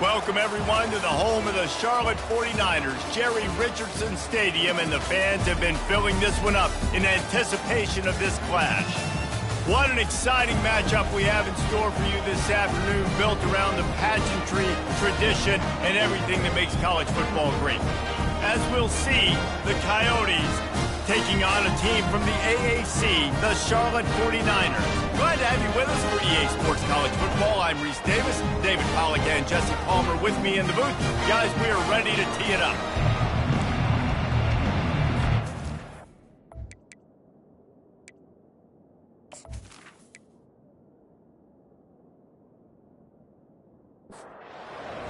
Welcome, everyone, to the home of the Charlotte 49ers, Jerry Richardson Stadium, and the fans have been filling this one up in anticipation of this clash. What an exciting matchup we have in store for you this afternoon, built around the pageantry, tradition, and everything that makes college football great. As we'll see, the Coyotes taking on a team from the AAC, the Charlotte 49ers. Glad to have you with us for EA Sports College Football. I'm Reese Davis, David Pollack and Jesse Palmer with me in the booth. Guys, we are ready to tee it up.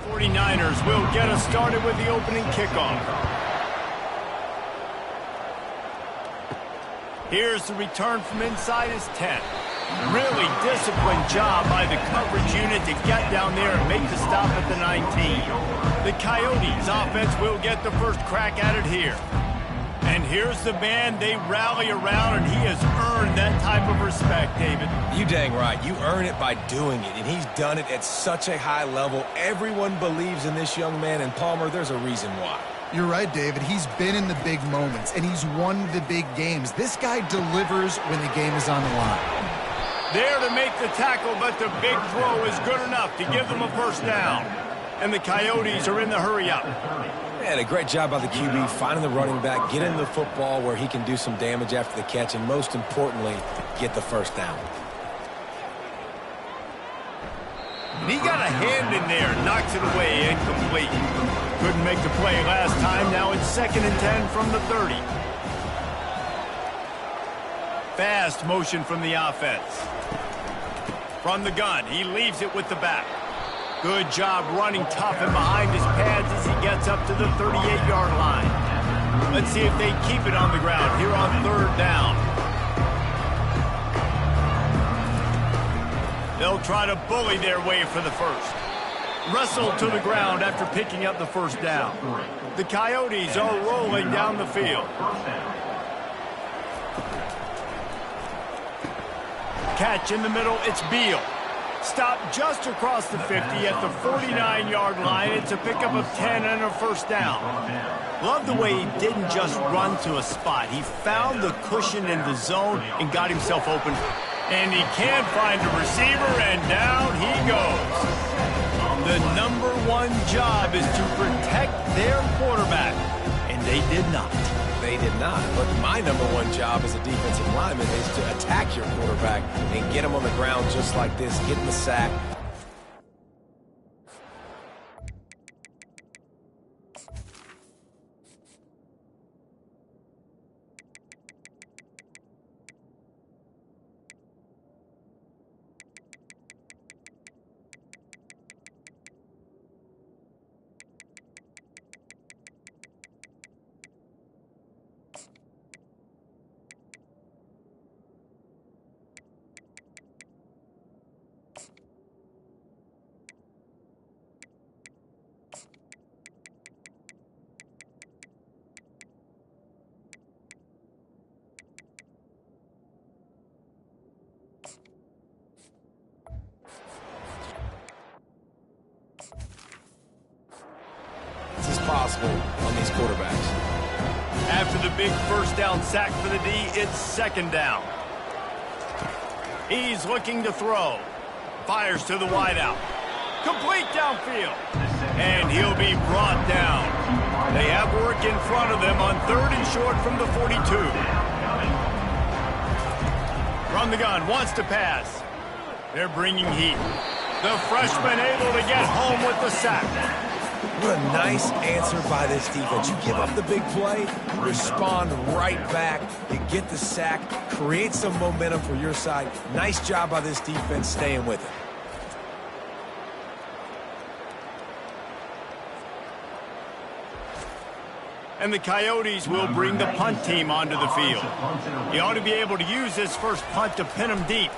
'49ers will get us started with the opening kickoff. Here's the return from inside his 10. Really disciplined job by the coverage unit to get down there and make the stop at the 19. The Coyotes offense will get the first crack at it here. And here's the man they rally around, and he has earned that type of respect, David. You dang right. You earn it by doing it, and he's done it at such a high level. Everyone believes in this young man, and Palmer, there's a reason why. You're right, David. He's been in the big moments, and he's won the big games. This guy delivers when the game is on the line. There to make the tackle, but the big throw is good enough to give them a first down. And the Coyotes are in the hurry-up. Man, a great job by the QB, finding the running back, getting the football where he can do some damage after the catch, and most importantly, get the first down. And he got a hand in there, knocks it away, incomplete. Couldn't make the play last time. Now it's 2nd and 10 from the 30. Fast motion from the offense. From the gun, he leaves it with the back. Good job running tough and behind his pads as he gets up to the 38-yard line. Let's see if they keep it on the ground here on 3rd down. They'll try to bully their way for the first. Wrestled to the ground after picking up the first down. The Coyotes are rolling down the field. Catch in the middle, it's Beal. Stopped just across the 50 at the 49-yard line. It's a pickup of 10 and a first down. Love the way he didn't just run to a spot. He found the cushion in the zone and got himself open. And he can't find a receiver, and down he goes. The #1 job is to protect their quarterback, and they did not. They did not, but my #1 job as a defensive lineman is to attack your quarterback and get him on the ground just like this, getting the sack. Possible on these quarterbacks. After the big first down sack for the D, it's 2nd down. He's looking to throw. Fires to the wideout. Complete downfield. And he'll be brought down. They have work in front of them on 3rd and short from the 42. From the gun, wants to pass. They're bringing heat. The freshman able to get home with the sack. What a nice answer by this defense. You give up the big play, respond right back, you get the sack, create some momentum for your side. Nice job by this defense staying with it. And the Coyotes will bring the punt team onto the field. He ought to be able to use this first punt to pin him deep.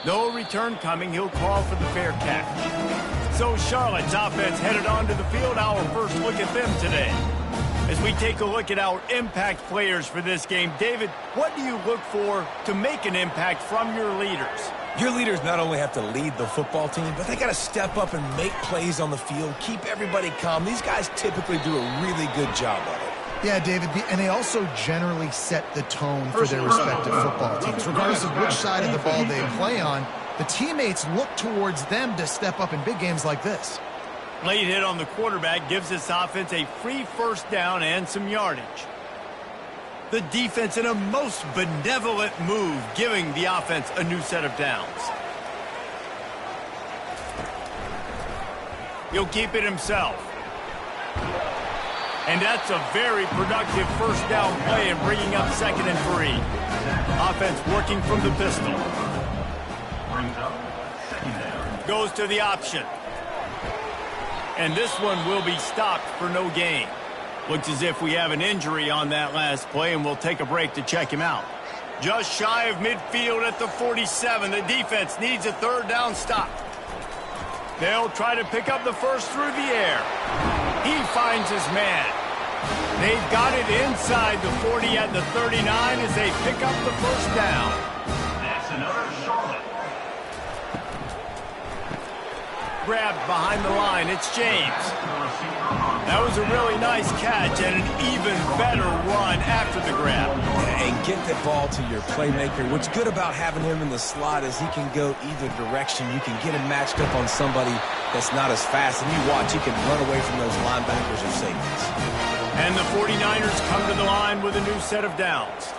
No return coming. He'll call for the fair catch. So Charlotte's offense headed onto the field. Our first look at them today. As we take a look at our impact players for this game, David, what do you look for to make an impact from your leaders? Your leaders not only have to lead the football team, but they got to step up and make plays on the field, keep everybody calm. These guys typically do a really good job of it. Yeah, David, and they also generally set the tone for their respective football teams. Regardless of which side of the ball they play on, the teammates look towards them to step up in big games like this. Late hit on the quarterback gives this offense a free first down and some yardage. The defense in a most benevolent move, giving the offense a new set of downs. He'll keep it himself. And that's a very productive first down play and bringing up 2nd and 3. Offense working from the pistol. Goes to the option. And this one will be stopped for no gain. Looks as if we have an injury on that last play, and we'll take a break to check him out. Just shy of midfield at the 47. The defense needs a 3rd down stop. They'll try to pick up the first through the air. He finds his man. They've got it inside the 40 at the 39 as they pick up the first down. That's another Charlotte. Grabbed behind the line. It's James. That was a really nice catch and an even better run after the grab. And get the ball to your playmaker. What's good about having him in the slot is he can go either direction. You can get him matched up on somebody that's not as fast, and you watch, he can run away from those linebackers or safeties. And the 49ers come to the line with a new set of downs.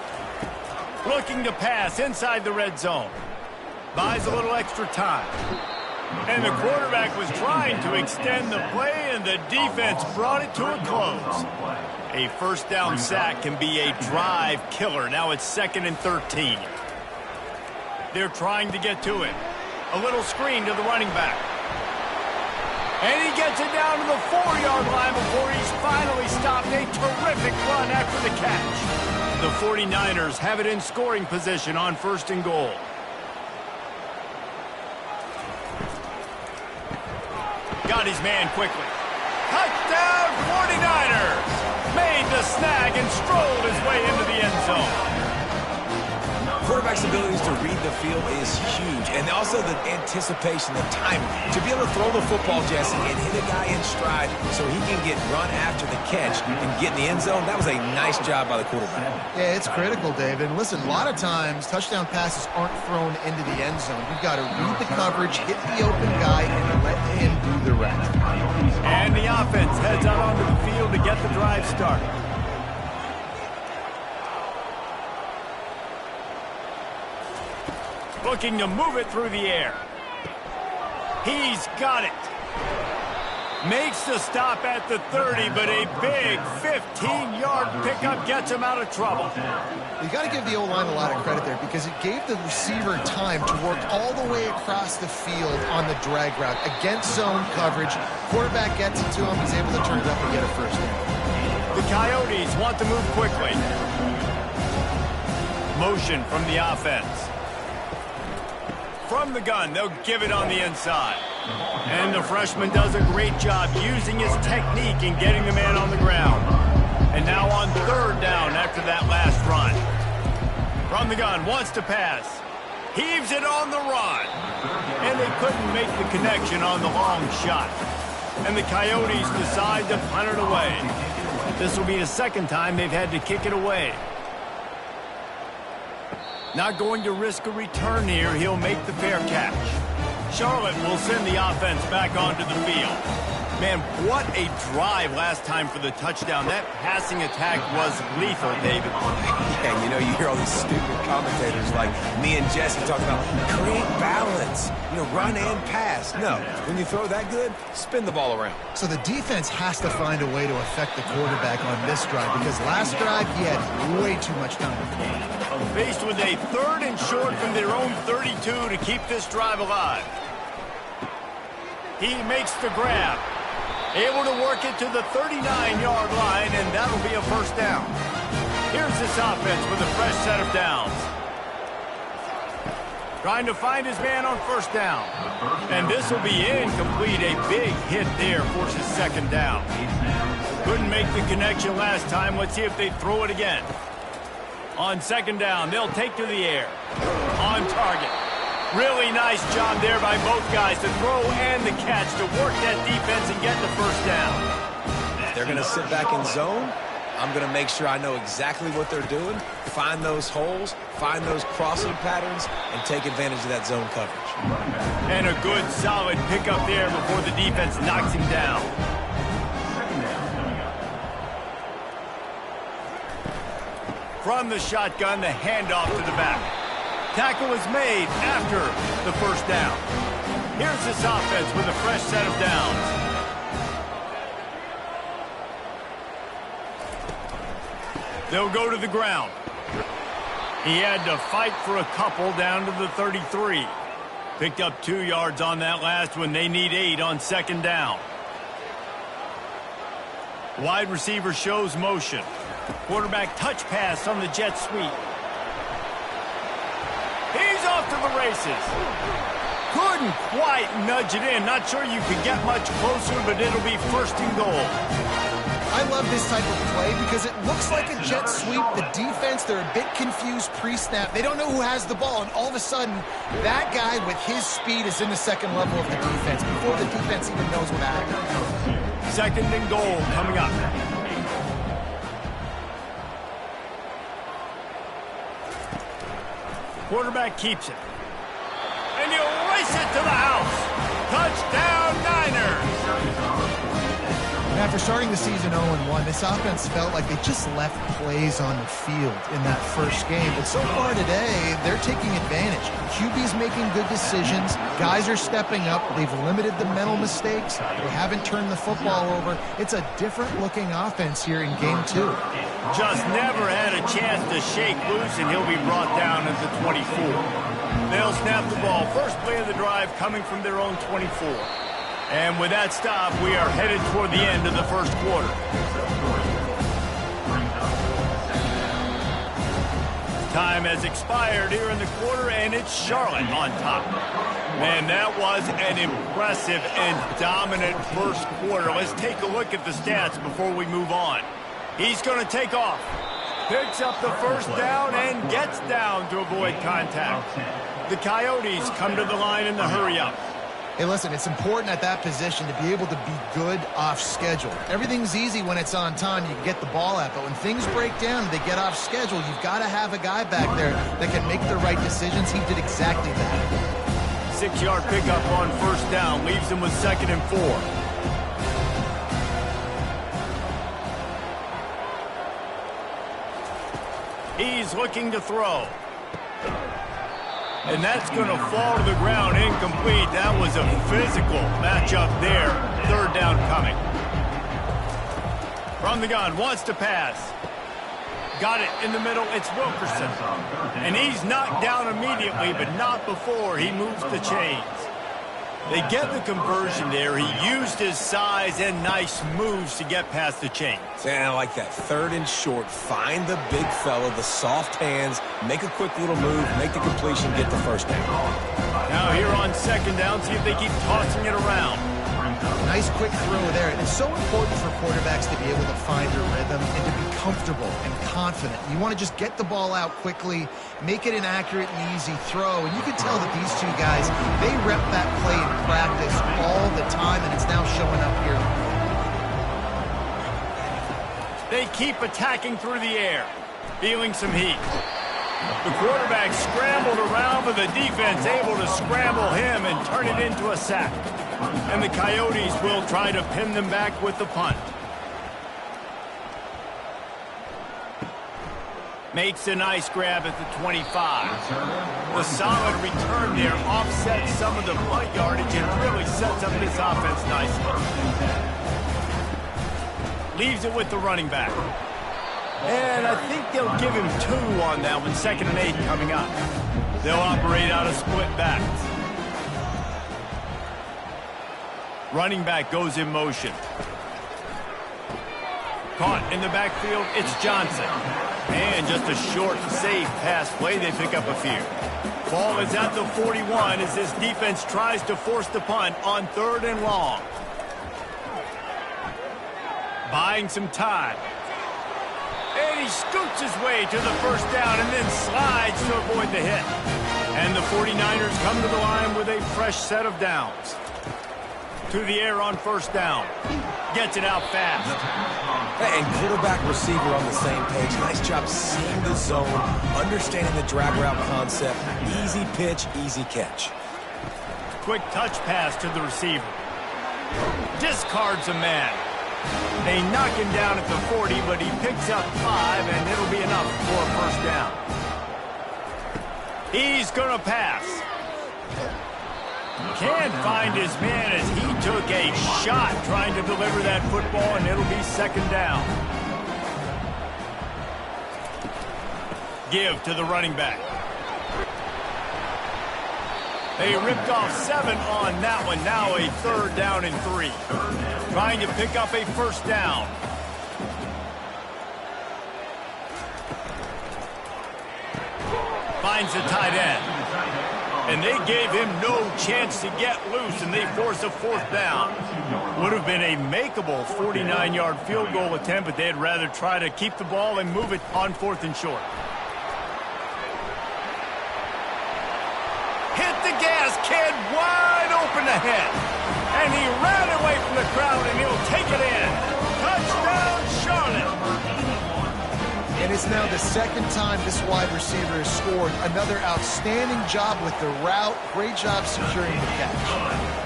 Looking to pass inside the red zone. Buys a little extra time. And the quarterback was trying to extend the play, and the defense brought it to a close. A first down sack can be a drive killer. Now it's 2nd and 13. They're trying to get to it. A little screen to the running back. And he gets it down to the 4-yard line before he's finally stopped. A terrific run after the catch. The 49ers have it in scoring position on 1st and goal. Got his man quickly. Touchdown 49ers! Made the snag and strolled his way into the end zone. Quarterback's abilities to read the field is huge, and also the anticipation, the timing. To be able to throw the football, Jesse, and hit a guy in stride so he can get run after the catch and get in the end zone, that was a nice job by the quarterback. Yeah, it's critical, David. And listen, a lot of times touchdown passes aren't thrown into the end zone. You've got to read the coverage, hit the open guy, and let him do the rest. And the offense heads out onto the field to get the drive started. Looking to move it through the air. He's got it. Makes the stop at the 30, but a big 15-yard pickup gets him out of trouble. You got to give the O-line a lot of credit there because it gave the receiver time to work all the way across the field on the drag route against zone coverage. Quarterback gets it to him. He's able to turn it up and get a first down. The Coyotes want to move quickly. Motion from the offense. From the gun, they'll give it on the inside. And the freshman does a great job using his technique and getting the man on the ground. And now on 3rd down after that last run. From the gun, wants to pass. Heaves it on the run. And they couldn't make the connection on the long shot. And the Coyotes decide to punt it away. This will be the 2nd time they've had to kick it away. Not going to risk a return here. He'll make the fair catch. Charlotte will send the offense back onto the field. Man, what a drive last time for the touchdown. That passing attack was lethal, David. Yeah, you know, you hear all these stupid commentators like me and Jesse talking about create balance, you know, run and pass. No, when you throw that good, spin the ball around. So the defense has to find a way to affect the quarterback on this drive because last drive he had way too much time. Faced with a 3rd and short from their own 32 to keep this drive alive. He makes the grab. Able to work it to the 39-yard line, and that'll be a first down. Here's this offense with a fresh set of downs. Trying to find his man on first down. And this will be incomplete. A big hit there forces second down. Couldn't make the connection last time. Let's see if they throw it again. On second down, they'll take to the air. On target. Really nice job there by both guys to throw and the catch to work that defense and get the first down. They're going to sit back in zone. I'm going to make sure I know exactly what they're doing, find those holes, find those crossing patterns, and take advantage of that zone coverage. And a good, solid pickup there before the defense knocks him down. From the shotgun, the handoff to the back. Tackle is made after the first down. Here's this offense with a fresh set of downs. They'll go to the ground. He had to fight for a couple down to the 33. Picked up 2 yards on that last one. They need 8 on second down. Wide receiver shows motion. Quarterback touch pass on the jet sweep. He's off to the races. Couldn't quite nudge it in. Not sure you could get much closer, but it'll be first and goal. I love this type of play because it looks like a jet sweep. The defense, they're a bit confused pre-snap. They don't know who has the ball, and all of a sudden, that guy with his speed is in the second level of the defense before the defense even knows what happened. Second and goal coming up. Quarterback keeps it. And he'll race it to the house. Touchdown, Niners. After starting the season 0-1, this offense felt like they just left plays on the field in that first game. But so far today, they're taking advantage. QB's making good decisions. Guys are stepping up. They've limited the mental mistakes. They haven't turned the football over. It's a different-looking offense here in Game 2. Just never had a chance to shake loose, and he'll be brought down at the 24. They'll snap the ball. First play of the drive coming from their own 24. And with that stop, we are headed toward the end of the first quarter. Time has expired here in the quarter, and it's Charlotte on top. Man, that was an impressive and dominant first quarter. Let's take a look at the stats before we move on. He's going to take off. Picks up the first down and gets down to avoid contact. The Coyotes come to the line in the hurry-up. Hey, listen, it's important at that position to be able to be good off schedule. Everything's easy when it's on time. You can get the ball out. But when things break down, they get off schedule, you've got to have a guy back there that can make the right decisions. He did exactly that. 6-yard pickup on first down. Leaves him with 2nd and 4. He's looking to throw. And that's going to fall to the ground incomplete. That was a physical matchup there. Third down coming. From the gun, wants to pass. Got it in the middle. It's Wilkerson. And he's knocked down immediately, but not before he moves the chains. They get the conversion there. He used his size and nice moves to get past the chains. And I like that. 3rd and short. Find the big fella, the soft hands, make a quick little move, make the completion, get the first down. Now here on second down, see if they keep tossing it around. Nice quick throw there. And it's so important for quarterbacks to be able to find their rhythm and to be comfortable and confident. You want to just get the ball out quickly, make it an accurate and easy throw. And you can tell that these two guys, they rep that play in practice all the time, and it's now showing up here. They keep attacking through the air, feeling some heat. The quarterback scrambled around, but the defense able to scramble him and turn it into a sack. And the Coyotes will try to pin them back with the punt. Makes a nice grab at the 25. The solid return there offsets some of the punt yardage and really sets up this offense nicely. Leaves it with the running back. And I think they'll give him 2 on that one. 2nd and 8 coming up. They'll operate out of split backs. Running back goes in motion. Caught in the backfield, it's Johnson. And just a short, safe pass play, they pick up a few. Ball is at the 41 as this defense tries to force the punt on 3rd and long. Buying some time. And he scoots his way to the first down and then slides to avoid the hit. And the 49ers come to the line with a fresh set of downs. To the air on 1st down. Gets it out fast. And quarterback receiver on the same page. Nice job seeing the zone, understanding the drag route concept. Easy pitch, easy catch. Quick touch pass to the receiver. Discards a man. They knock him down at the 40, but he picks up 5, and it'll be enough for a 1st down. He's going to pass. Can't find his man as he took a shot trying to deliver that football, and it'll be 2nd down. Give to the running back. They ripped off 7 on that one. Now a 3rd down and 3. Trying to pick up a 1st down. Finds the tight end. And they gave him no chance to get loose, and they force a 4th down. Would have been a makeable 49-yard field goal attempt, but they'd rather try to keep the ball and move it on 4th and short. Hit the gas, kid, wide open ahead. And he ran away from the crowd, and he'll take it in. Touchdown, Charlotte. And it's now the 2nd time this wide receiver has scored. Another outstanding job with the route. Great job securing the catch.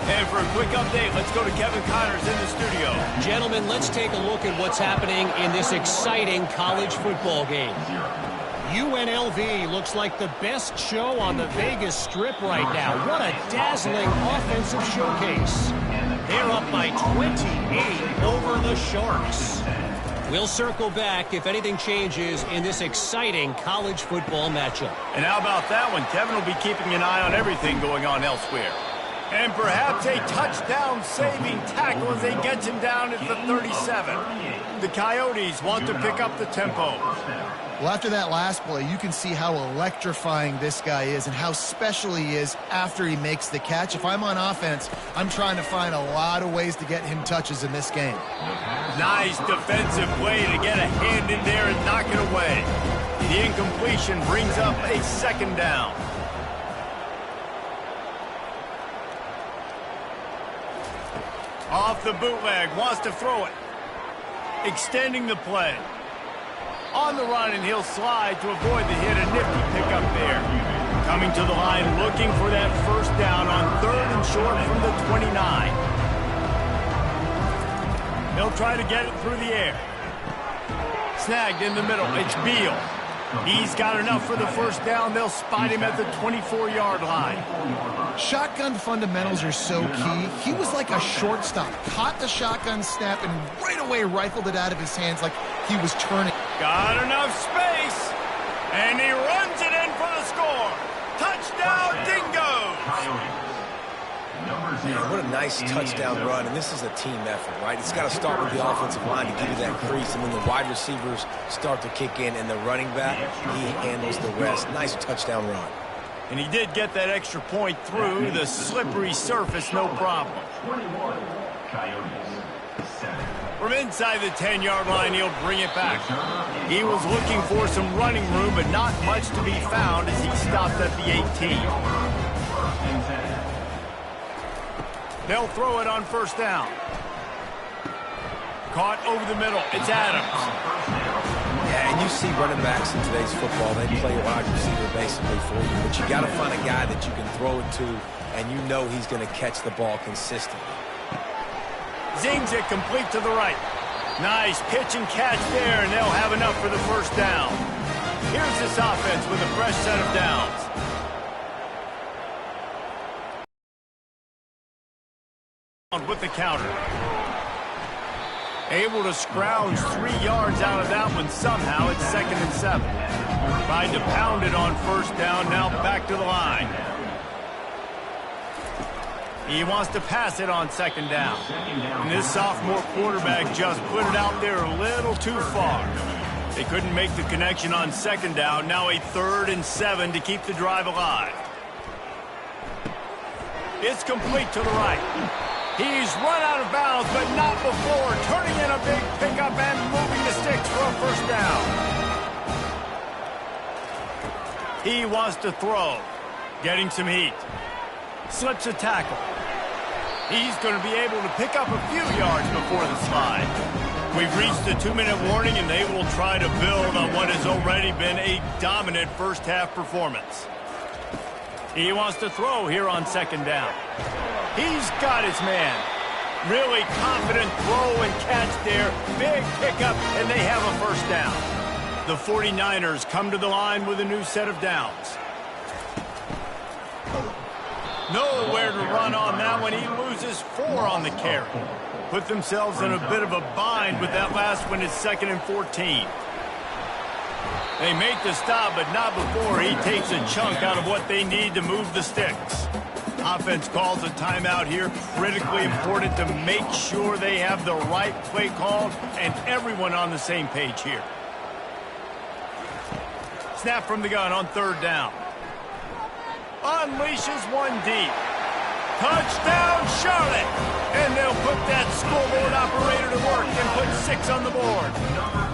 And for a quick update, let's go to Kevin Connors in the studio. Gentlemen, let's take a look at what's happening in this exciting college football game. UNLV looks like the best show on the Vegas Strip right now. What a dazzling offensive showcase. They're up by 28 over the Sharks. We'll circle back if anything changes in this exciting college football matchup. And how about that one? Kevin will be keeping an eye on everything going on elsewhere. And perhaps a touchdown-saving tackle as they get him down at the 37. The Coyotes want to pick up the tempo. Well, after that last play, you can see how electrifying this guy is and how special he is after he makes the catch. If I'm on offense, I'm trying to find a lot of ways to get him touches in this game. Nice defensive play to get a hand in there and knock it away. The incompletion brings up a 2nd down. Off the bootleg, wants to throw it. Extending the play. On the run, and he'll slide to avoid the hit. A nifty pickup there. Coming to the line, looking for that 1st down on 3rd and short from the 29. They'll try to get it through the air. Snagged in the middle. It's Beal. He's got enough for the 1st down. They'll spot him at the 24-yard line. Shotgun fundamentals are so key. He was like a shortstop. Caught the shotgun snap and right away rifled it out of his hands like he was turning. Got enough space. And he runs it in for the score. Touchdown, Dingoes. Man, what a nice touchdown run, and this is a team effort, right? It's got to start with the offensive line to give you that crease, and then the wide receivers start to kick in, and the running back, he handles the rest. Nice touchdown run. And he did get that extra point through the slippery surface, no problem. From inside the 10-yard line, he'll bring it back. He was looking for some running room, but not much to be found as he stopped at the 18. They'll throw it on 1st down. Caught over the middle. It's Adams. Yeah, and you see running backs in today's football, they play a wide receiver basically for you, but you got to find a guy that you can throw it to, and you know he's going to catch the ball consistently. Zings it complete to the right. Nice pitch and catch there, and they'll have enough for the 1st down. Here's this offense with a fresh set of downs. With the counter. Able to scrounge 3 yards out of that one somehow. It's 2nd and 7. Tried to pound it on 1st down. Now back to the line. He wants to pass it on 2nd down. And this sophomore quarterback just put it out there a little too far. They couldn't make the connection on 2nd down. Now a 3rd and 7 to keep the drive alive. It's complete to the right. He's run out of bounds, but not before turning in a big pickup and moving the sticks for a first down. He wants to throw. Getting some heat. Slips a tackle. He's going to be able to pick up a few yards before the slide. We've reached the 2-minute warning, and they will try to build on what has already been a dominant first-half performance. He wants to throw here on second down. He's got his man. Really confident throw and catch there. Big pickup, and they have a first down. The 49ers come to the line with a new set of downs. Nowhere to run on that one. He loses 4 on the carry. Put themselves in a bit of a bind with that last one. It's 2nd and 14. They make the stop, but not before he takes a chunk out of what they need to move the sticks. Offense calls a timeout here. Critically important to make sure they have the right play called and everyone on the same page here. Snap from the gun on third down. Unleashes one deep. Touchdown, Charlotte! And they'll put that scoreboard operator to work and put 6 on the board.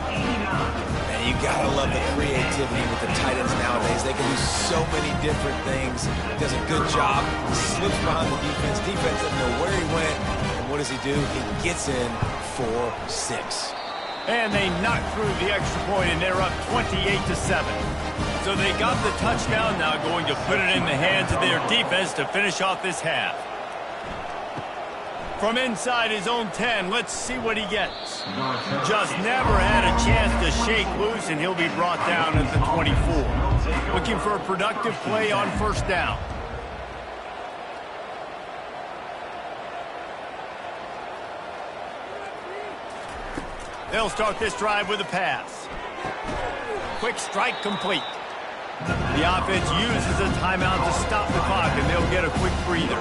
Man, you gotta love the creativity with the tight ends nowadays. They can do so many different things. Does a good job. Slips behind the defense. Defense doesn't know where he went. And what does he do? He gets in for 6. And they knock through the extra point, and they're up 28-7. So they got the touchdown, now going to put it in the hands of their defense to finish off this half. From inside his own 10, let's see what he gets. Just never had a chance to shake loose, and he'll be brought down at the 24. Looking for a productive play on first down. They'll start this drive with a pass. Quick strike complete. The offense uses a timeout to stop the clock, and they'll get a quick breather.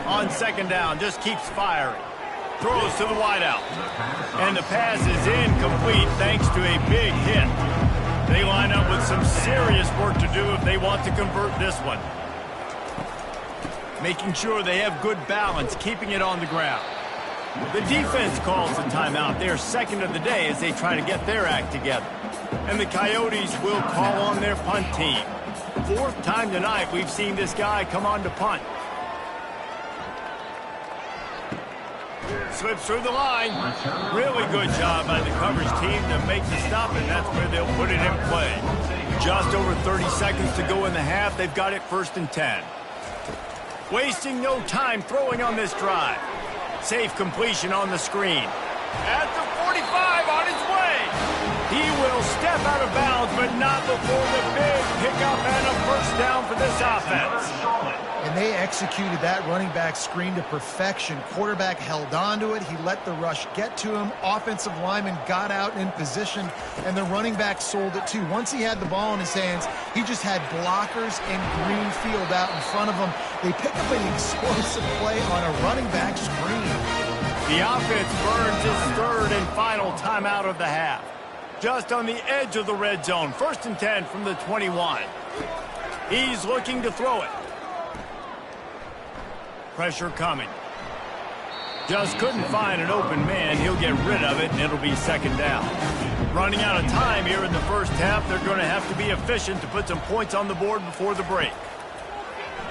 On second down, just keeps firing. Throws to the wideout. And the pass is incomplete thanks to a big hit. They line up with some serious work to do if they want to convert this one. Making sure they have good balance, keeping it on the ground. The defense calls the timeout. They're second of the day as they try to get their act together. And the Coyotes will call on their punt team. 4th time tonight we've seen this guy come on to punt. Slips through the line. Really good job by the coverage team to make the stop, and that's where they'll put it in play. Just over 30 seconds to go in the half. They've got it 1st and 10. Wasting no time throwing on this drive. Safe completion on the screen. At the 45, on his way. He will step out of bounds, but not before the big pickup and a first down for this offense. And they executed that running back screen to perfection. Quarterback held on to it. He let the rush get to him. Offensive lineman got out in position, and the running back sold it too. Once he had the ball in his hands, he just had blockers and green field out in front of him. They pick up an explosive play on a running back screen. The offense burns his 3rd and final timeout of the half. Just on the edge of the red zone. 1st and 10 from the 21. He's looking to throw it. Pressure coming. Just couldn't find an open man. He'll get rid of it, and it'll be 2nd down. Running out of time here in the first half. They're going to have to be efficient to put some points on the board before the break.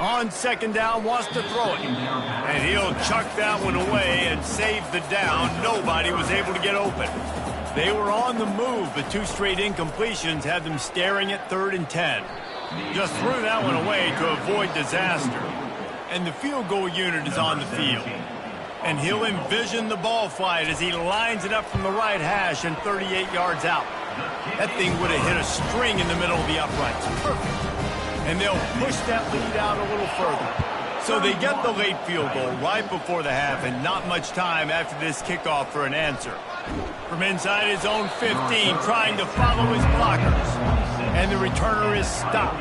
On 2nd down, wants to throw it. And he'll chuck that one away and save the down. Nobody was able to get open. They were on the move, but 2 straight incompletions had them staring at 3rd and 10. Just threw that one away to avoid disaster. And the field goal unit is on the field. And he'll envision the ball flight as he lines it up from the right hash and 38 yards out. That thing would have hit a string in the middle of the uprights. Perfect. And they'll push that lead out a little further. So they get the late field goal right before the half, and not much time after this kickoff for an answer. From inside his own 15, trying to follow his blockers. And the returner is stopped.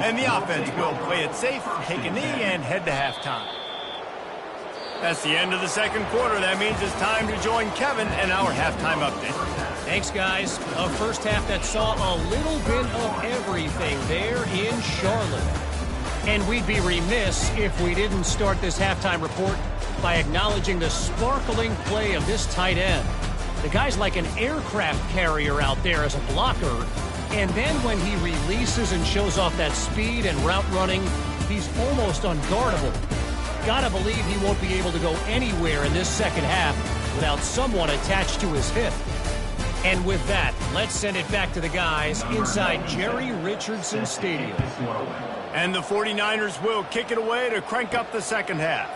And the offense will play it safe, take a knee, and head to halftime. That's the end of the 2nd quarter. That means it's time to join Kevin and our halftime update. Thanks, guys. A first half that saw a little bit of everything there in Charlotte. And we'd be remiss if we didn't start this halftime report by acknowledging the sparkling play of this tight end. The guy's like an aircraft carrier out there as a blocker. And then when he releases and shows off that speed and route running, he's almost unguardable. Gotta believe he won't be able to go anywhere in this second half without someone attached to his hip. And with that, let's send it back to the guys inside Jerry Richardson Stadium. And the 49ers will kick it away to crank up the second half.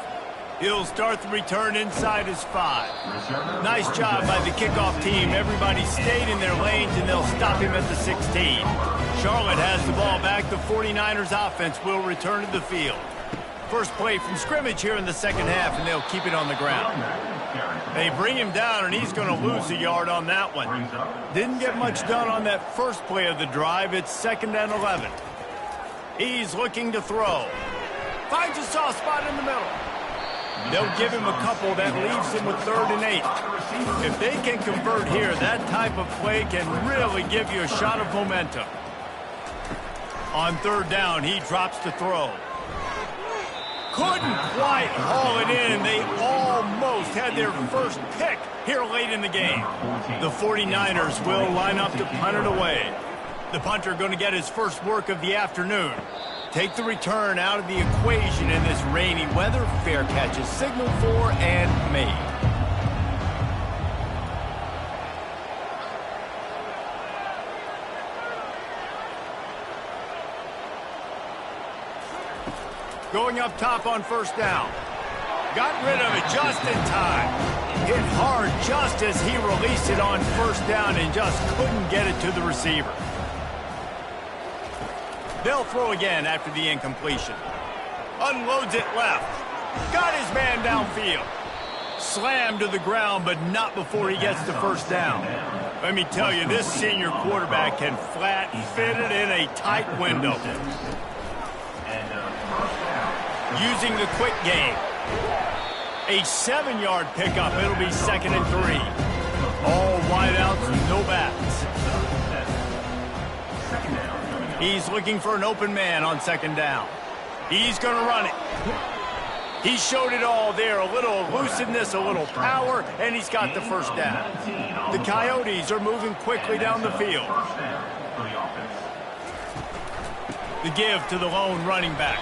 He'll start the return inside his 5. Nice job by the kickoff team. Everybody stayed in their lanes, and they'll stop him at the 16. Charlotte has the ball back. The 49ers offense will return to the field. First play from scrimmage here in the second half, and they'll keep it on the ground. They bring him down, and he's going to lose a yard on that one. Didn't get much done on that first play of the drive. It's 2nd and 11. He's looking to throw. Finds a soft spot in the middle. They'll give him a couple. That leaves him with 3rd and 8. If they can convert here, that type of play can really give you a shot of momentum. On 3rd down, he drops to throw. Couldn't quite haul it in. They almost had their first pick here late in the game. The 49ers will line up to punt it away. The punter going to get his first work of the afternoon. Take the return out of the equation in this rainy weather. Fair catch is signaled for and made. Going up top on 1st down. Got rid of it just in time. Hit hard just as he released it on 1st down and just couldn't get it to the receiver. They'll throw again after the incompletion. Unloads it left. Got his man downfield. Slammed to the ground, but not before he gets to 1st down. Let me tell you, this senior quarterback can flat fit it in a tight window. Using the quick game. A 7-yard pickup. It'll be 2nd and 3. All wideouts, no backs. He's looking for an open man on 2nd down. He's going to run it. He showed it all there. A little elusiveness, a little power, and he's got the 1st down. The Coyotes are moving quickly down the field. The give to the lone running back.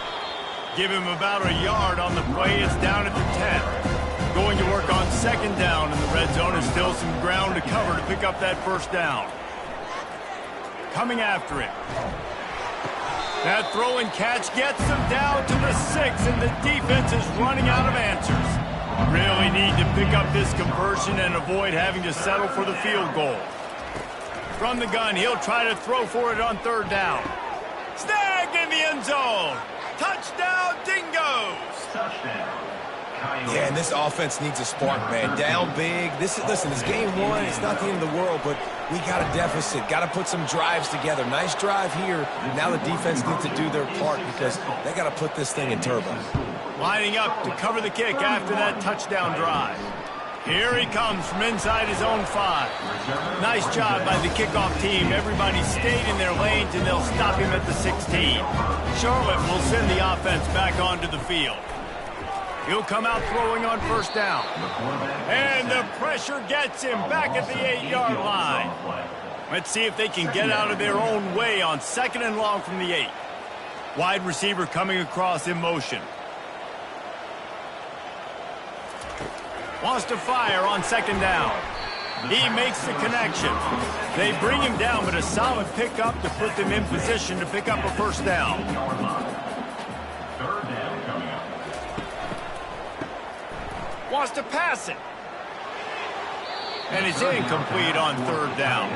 Give him about a yard on the play. It's down at the 10. Going to work on 2nd down in the red zone. Is still some ground to cover to pick up that 1st down. Coming after it. That throw and catch gets them down to the 6, and the defense is running out of answers. Really need to pick up this conversion and avoid having to settle for the field goal. From the gun, he'll try to throw for it on 3rd down. Snagged in the end zone. Touchdown, Dingoes! Yeah, and this offense needs a spark, man. Down big. Listen, it's game 1. It's not the end of the world, but we got a deficit. Got to put some drives together. Nice drive here. Now the defense needs to do their part because they got to put this thing in turbo. Lining up to cover the kick after that touchdown drive. Here he comes from inside his own 5. Nice job by the kickoff team. Everybody stayed in their lanes, and they'll stop him at the 16. Charlotte will send the offense back onto the field. He'll come out throwing on 1st down. And the pressure gets him back at the 8-yard line. Let's see if they can get out of their own way on 2nd and long from the 8. Wide receiver coming across in motion. Wants to fire on 2nd down. He makes the connection. They bring him down, but a solid pickup to put them in position to pick up a 1st down. Wants to pass it. And it's incomplete on 3rd down.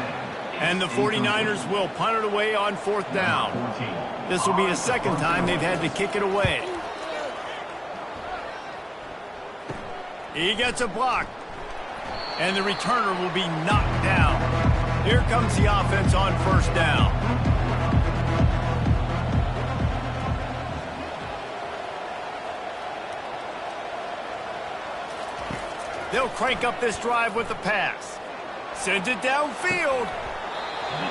And the 49ers will punt it away on 4th down. This will be the 2nd time they've had to kick it away. He gets a block. And the returner will be knocked down. Here comes the offense on 1st down. They'll crank up this drive with the pass. Sends it downfield.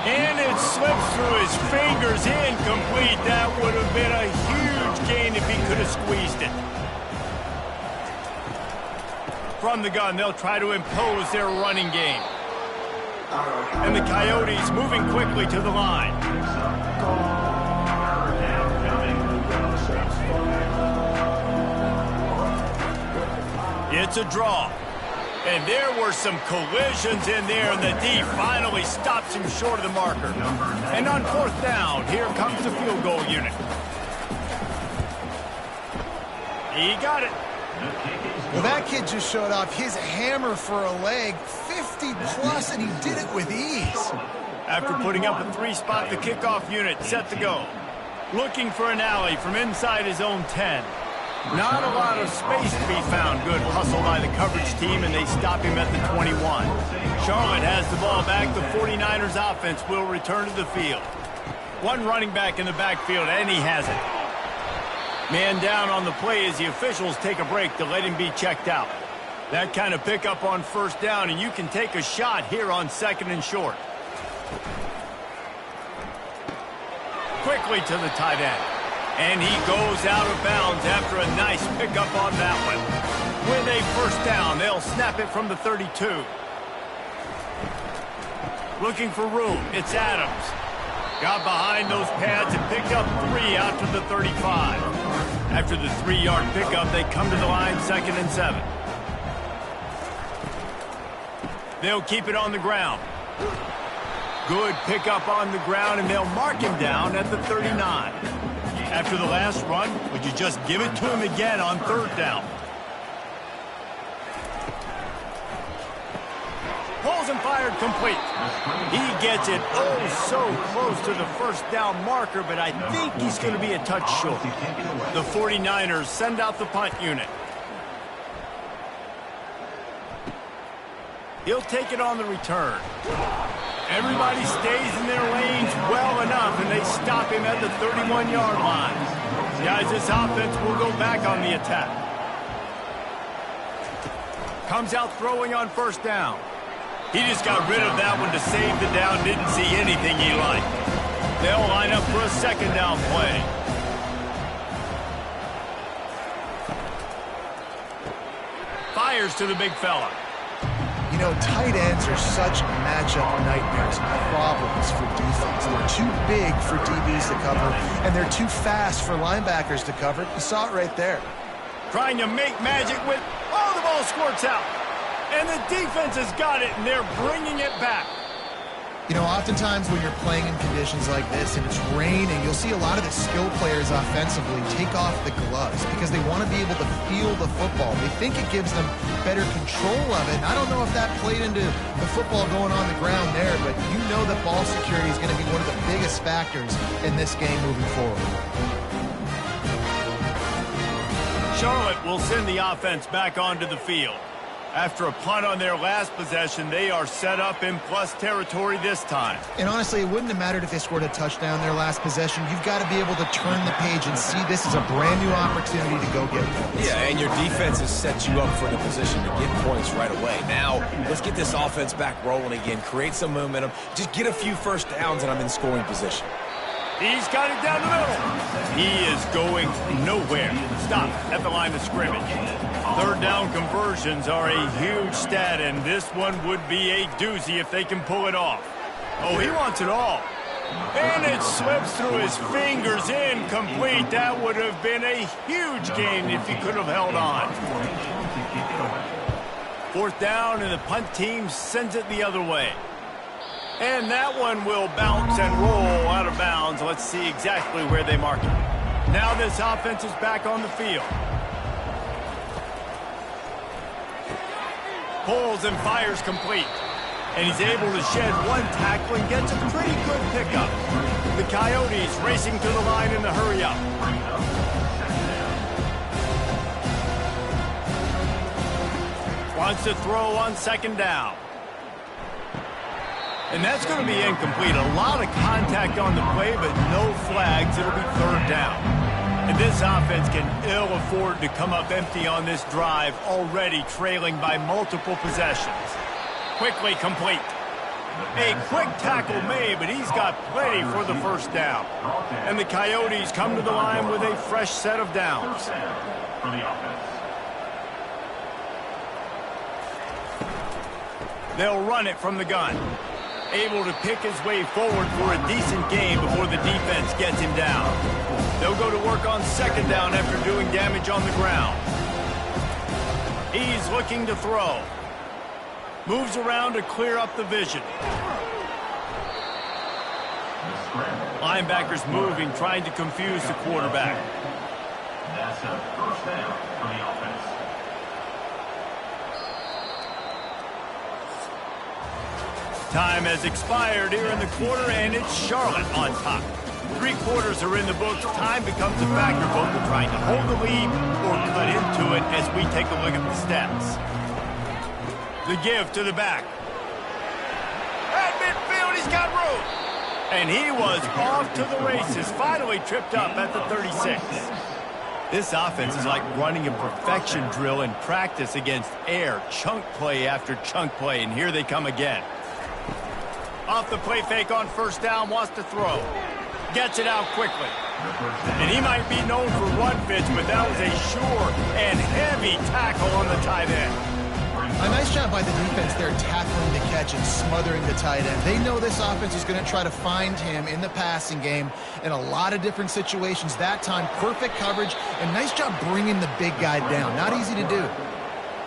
And it slips through his fingers. Incomplete. That would have been a huge squeezed it. From the gun, they'll try to impose their running game. And the Coyotes moving quickly to the line. It's a draw. And there were some collisions in there, and the D finally stops him short of the marker. And on fourth down, here comes the field goal unit. He got it. Well, that kid just showed off his hammer for a leg, 50-plus, and he did it with ease. After putting up a three-spot, the kickoff unit set to go. Looking for an alley from inside his own 10. Not a lot of space to be found. Good hustle by the coverage team, and they stop him at the 21. Charlotte has the ball back. The 49ers offense will return to the field. One running back in the backfield, and he has it. Man down on the play as the officials take a break to let him be checked out. That kind of pickup on first down, and you can take a shot here on second and short. Quickly to the tight end. And he goes out of bounds after a nice pickup on that one. With a first down, they'll snap it from the 32. Looking for room, it's Adams. Got behind those pads and picked up 3 out to the 35. After the 3-yard pickup, they come to the line, 2nd and 7. They'll keep it on the ground. Good pickup on the ground, and they'll mark him down at the 39. After the last run, would you just give it to him again on third down? Pulls and fired complete. He gets it oh so close to the first down marker, but I think he's going to be a touch short. The 49ers send out the punt unit. He'll take it on the return. Everybody stays in their lanes well enough, and they stop him at the 31-yard line. Guys, this offense will go back on the attack. Comes out throwing on first down. He just got rid of that one to save the down, didn't see anything he liked. They'll line up for a second down play. Fires to the big fella. You know, tight ends are such matchup nightmares and problems for defense. They're too big for DBs to cover, and they're too fast for linebackers to cover. You saw it right there. Trying to make magic with... Oh, the ball squirts out. And the defense has got it, and they're bringing it back. You know, oftentimes when you're playing in conditions like this and it's raining, you'll see a lot of the skill players offensively take off the gloves because they want to be able to feel the football. They think it gives them better control of it. And I don't know if that played into the football going on the ground there, but you know that ball security is going to be one of the biggest factors in this game moving forward. Charlotte will send the offense back onto the field. After a punt on their last possession, they are set up in plus territory this time. And honestly, it wouldn't have mattered if they scored a touchdown their last possession. You've got to be able to turn the page and see this is a brand new opportunity to go get points. Yeah, and your defense has set you up for the position to get points right away. Now, let's get this offense back rolling again, create some momentum, just get a few first downs, and I'm in scoring position. He's got it down the middle. He is going nowhere. Stop at the line of scrimmage. Third down conversions are a huge stat, and this one would be a doozy if they can pull it off. Oh, he wants it all. And it slips through his fingers, incomplete. That would have been a huge gain if he could have held on. Fourth down, and the punt team sends it the other way. And that one will bounce and roll out of bounds. Let's see exactly where they mark it. Now this offense is back on the field. Pulls and fires complete. And he's able to shed one tackle and gets a pretty good pickup. The Coyotes racing to the line in the hurry up. Wants to throw on second down. And that's going to be incomplete. A lot of contact on the play, but no flags. It'll be third down. And this offense can ill afford to come up empty on this drive, already trailing by multiple possessions. Quickly complete. A quick tackle made, but he's got plenty for the first down. And the Coyotes come to the line with a fresh set of downs. For the offense. They'll run it from the gun. Able to pick his way forward for a decent gain before the defense gets him down. They'll go to work on second down after doing damage on the ground. He's looking to throw. Moves around to clear up the vision. Linebackers moving, trying to confuse the quarterback. That's a first down for the offense. Time has expired here in the quarter, and it's Charlotte on top. 3 quarters are in the books. Time becomes a factor, both in trying to hold the lead or cut into it as we take a look at the stats. The give to the back. At midfield, he's got room. And he was off to the races, finally tripped up at the 36. This offense is like running a perfection drill in practice against air. Chunk play after chunk play, and here they come again. Off the play fake on first down, wants to throw. Gets it out quickly. And he might be known for run fits, but that was a sure and heavy tackle on the tight end. A nice job by the defense there tackling the catch and smothering the tight end. They know this offense is going to try to find him in the passing game in a lot of different situations. That time, perfect coverage, and nice job bringing the big guy down. Not easy to do.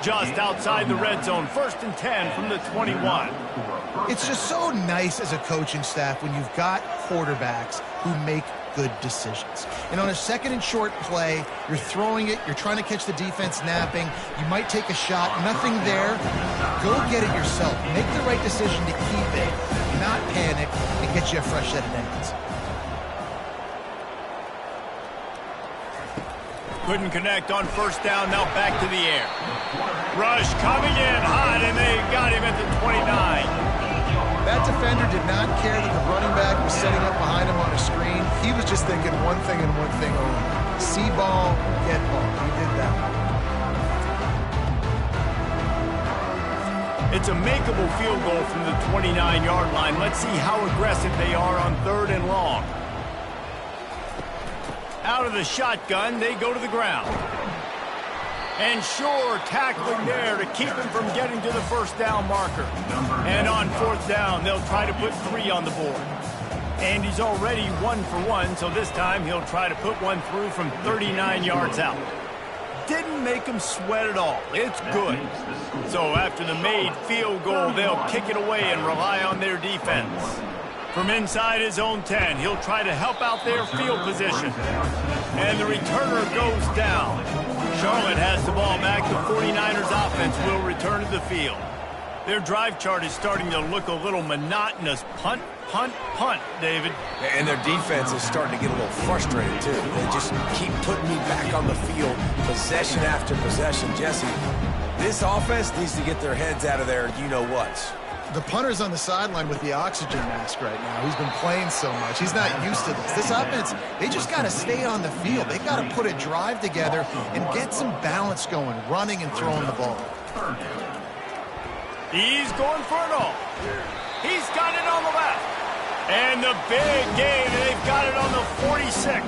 Just outside the red zone, 1st and 10 from the 21. It's just so nice as a coaching staff when you've got quarterbacks who make good decisions. And on a 2nd and short play, you're throwing it, you're trying to catch the defense napping, you might take a shot, nothing there. Go get it yourself. Make the right decision to keep it, not panic, and get you a fresh set of downs. Couldn't connect on first down, now back to the air. Rush coming in hot, and they got him at the 29. That defender did not care that the running back was setting up behind him on a screen. He was just thinking one thing and one thing only. See ball, get ball. He did that. It's a makeable field goal from the 29-yard line. Let's see how aggressive they are on 3rd and long. Out of the shotgun, they go to the ground. And sure, tackling there to keep him from getting to the first down marker. And on 4th down, they'll try to put 3 on the board. And he's already 1 for 1, so this time he'll try to put one through from 39 yards out. Didn't make him sweat at all. It's good. So after the made field goal, they'll kick it away and rely on their defense. From inside his own 10, he'll try to help out their field position. And the returner goes down. Charlotte has the ball back. The 49ers offense will return to the field. Their drive chart is starting to look a little monotonous. Punt, punt, punt, David. And their defense is starting to get a little frustrated, too. They just keep putting me back on the field, possession after possession. Jesse, this offense needs to get their heads out of their you-know-whats. The punter's on the sideline with the oxygen mask right now. He's been playing so much. He's not used to this. This offense, they just got to stay on the field. They got to put a drive together and get some balance going, running and throwing the ball. He's going for it all. He's got it on the left. And the big gain, they've got it on the 46.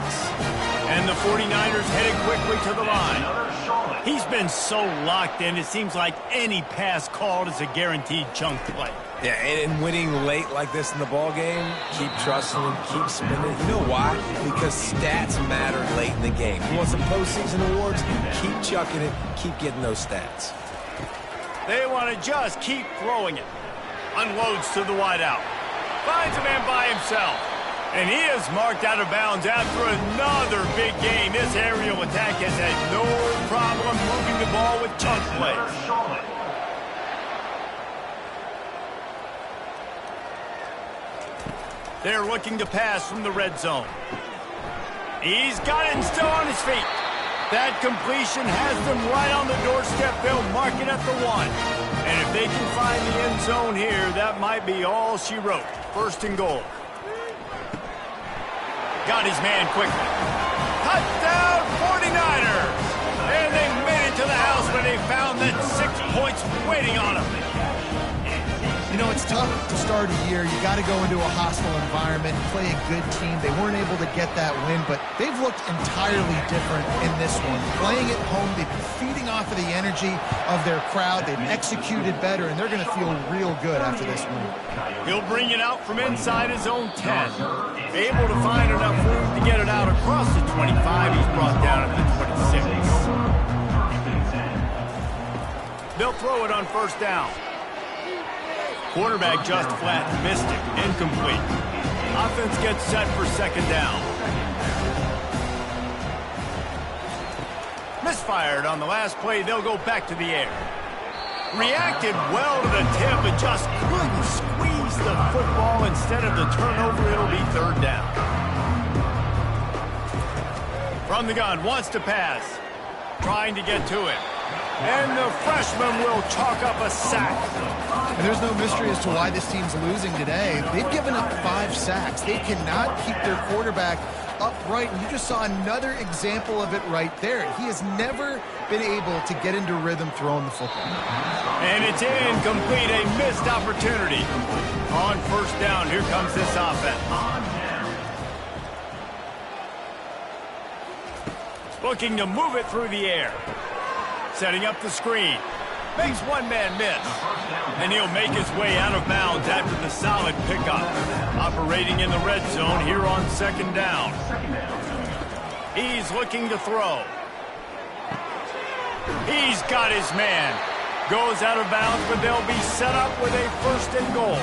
And the 49ers headed quickly to the line. He's been so locked in, it seems like any pass called is a guaranteed chunk play. Yeah, and winning late like this in the ball game, keep trusting him, keep spinning. You know why? Because stats matter late in the game. You want some postseason awards? Keep chucking it, keep getting those stats. They want to just keep throwing it. Unloads to the wideout. Finds a man by himself. And he is marked out of bounds after another big game. This aerial attack has had no problem moving the ball with chunk plays. They're looking to pass from the red zone. He's got it and still on his feet. That completion has them right on the doorstep. They'll mark it at the 1. And if they can find the end zone here, that might be all she wrote. 1st and goal. Got his man quickly. Touchdown 49ers! And they made it to the house when they found that 6 points waiting on them. You know, it's tough to start a year. You got to go into a hostile environment, play a good team. They weren't able to get that win, but they've looked entirely different in this one. Playing at home, they've been feeding off of the energy of their crowd. They've executed better, and they're going to feel real good after this win. He'll bring it out from inside his own 10. Able to find enough room to get it out across the 25. He's brought down at the 26. They'll throw it on first down. Quarterback just flat, missed it, incomplete. Offense gets set for second down. Misfired on the last play, they'll go back to the air. Reacted well to the tip, but just couldn't squeeze the football. Instead of the turnover, it'll be third down. From the gun, wants to pass. Trying to get to it. And the freshman will chalk up a sack. And there's no mystery as to why this team's losing today. They've given up 5 sacks. They cannot keep their quarterback upright, and you just saw another example of it right there. He has never been able to get into rhythm throwing the football. And it's incomplete, a missed opportunity. On first down, here comes this offense. Looking to move it through the air. Setting up the screen. Makes one man miss. And he'll make his way out of bounds after the solid pickup. Operating in the red zone here on second down. He's looking to throw. He's got his man. Goes out of bounds, but they'll be set up with a first and goal.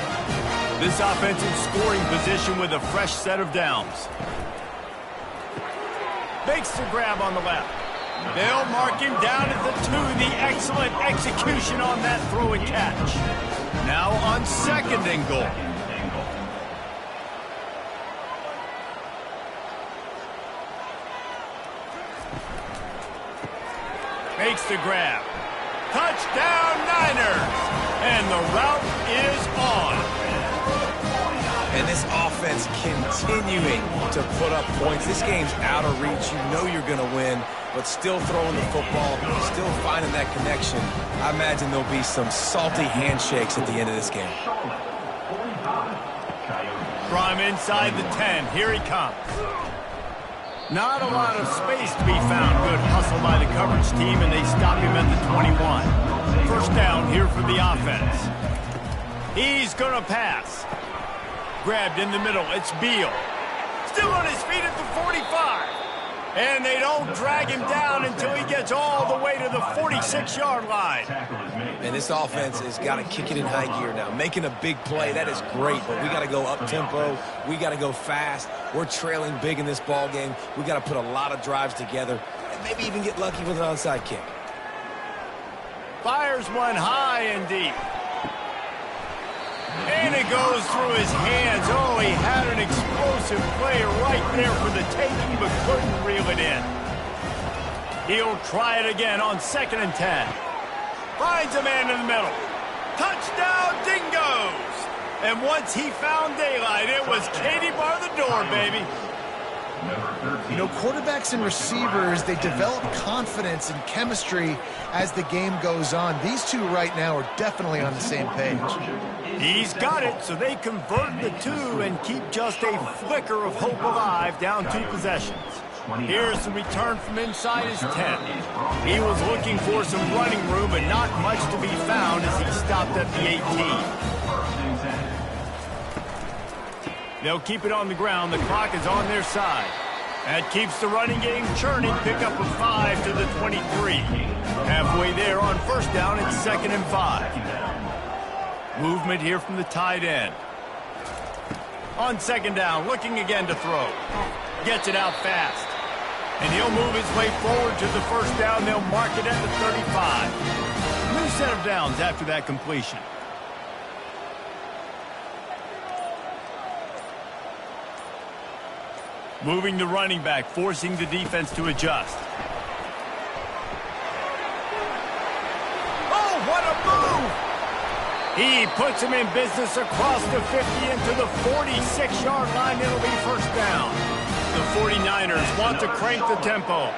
This offensive scoring position with a fresh set of downs. Makes the grab on the left. They'll mark him down at the 2. The excellent execution on that throw and catch. Now on second and goal. Makes the grab. Touchdown Niners! And the route is on. And this offense continuing to put up points. This game's out of reach. You know you're going to win, but still throwing the football, still finding that connection. I imagine there'll be some salty handshakes at the end of this game. From inside the 10, here he comes. Not a lot of space to be found. Good hustle by the coverage team, and they stop him at the 21. First down here for the offense. He's going to pass. Grabbed in the middle, it's Beal. Still on his feet at the 45. And they don't drag him down until he gets all the way to the 46-yard line. And this offense has got to kick it in high gear now. Making a big play, that is great, but we got to go up-tempo. We got to go fast. We're trailing big in this ball game. We got to put a lot of drives together and maybe even get lucky with an onside kick. Fires one high and deep. And it goes through his hands. Oh, he had an explosive play right there for the taking, but couldn't reel it in. He'll try it again on second and 10. Finds a man in the middle. Touchdown, Dingoes! And once he found daylight, it was Katie bar the door, baby. You know, quarterbacks and receivers, they develop confidence and chemistry as the game goes on. These two right now are definitely on the same page. He's got it, so they convert the 2 and keep just a flicker of hope alive, down 2 possessions. Here's the return from inside his 10. He was looking for some running room, but not much to be found as he stopped at the 18. They'll keep it on the ground. The clock is on their side. That keeps the running game churning. Pick up a 5 to the 23. Halfway there on first down, it's second and 5. Movement here from the tight end. On second down, looking again to throw. Gets it out fast. And he'll move his way forward to the first down. They'll mark it at the 35. New set of downs after that completion. Moving the running back, forcing the defense to adjust. Oh, what a move! He puts him in business across the 50 into the 46-yard line. It'll be first down. The 49ers want to crank the tempo.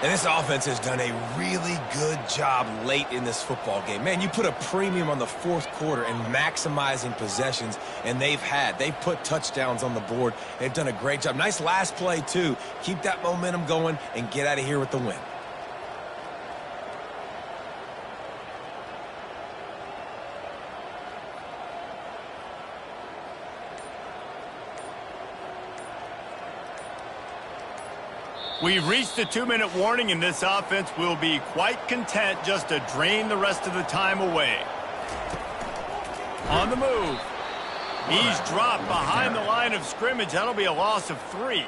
And this offense has done a really good job late in this football game. Man, you put a premium on the fourth quarter and maximizing possessions, and they've put touchdowns on the board. They've done a great job. Nice last play, too. Keep that momentum going and get out of here with the win. We've reached the 2-minute warning, and this offense will be quite content just to drain the rest of the time away. On the move. He's dropped behind the line of scrimmage. That'll be a loss of 3.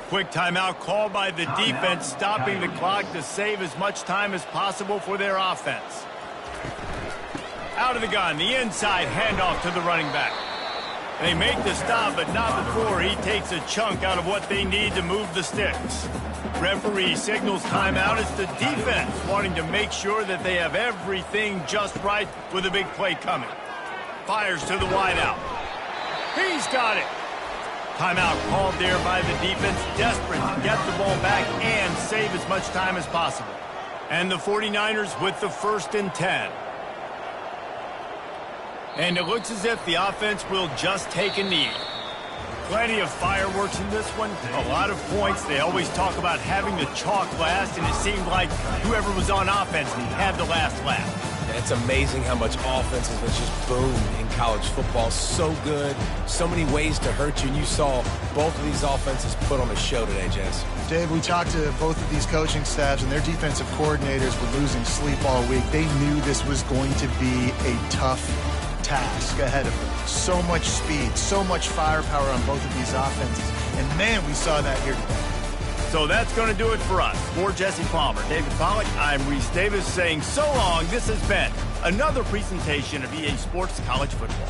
Quick timeout called by the defense, stopping the clock to save as much time as possible for their offense. Out of the gun, the inside handoff to the running back. They make the stop, but not before he takes a chunk out of what they need to move the sticks. Referee signals timeout. It's the defense wanting to make sure that they have everything just right with a big play coming. Fires to the wideout. He's got it. Timeout called there by the defense, desperate to get the ball back and save as much time as possible. And the 49ers with the 1st and 10. And it looks as if the offense will just take a knee. Plenty of fireworks in this one. A lot of points. They always talk about having the chalk last, and it seemed like whoever was on offense had the last laugh. It's amazing how much offense has just boomed in college football. So good. So many ways to hurt you. And you saw both of these offenses put on a show today, Jess. Dave, we talked to both of these coaching staffs, and their defensive coordinators were losing sleep all week. They knew this was going to be a tough task ahead of them. So much speed, so much firepower on both of these offenses. And, man, we saw that here today. So that's going to do it for us. For Jesse Palmer, David Pollack, I'm Reese Davis saying so long. This has been another presentation of EA Sports College Football.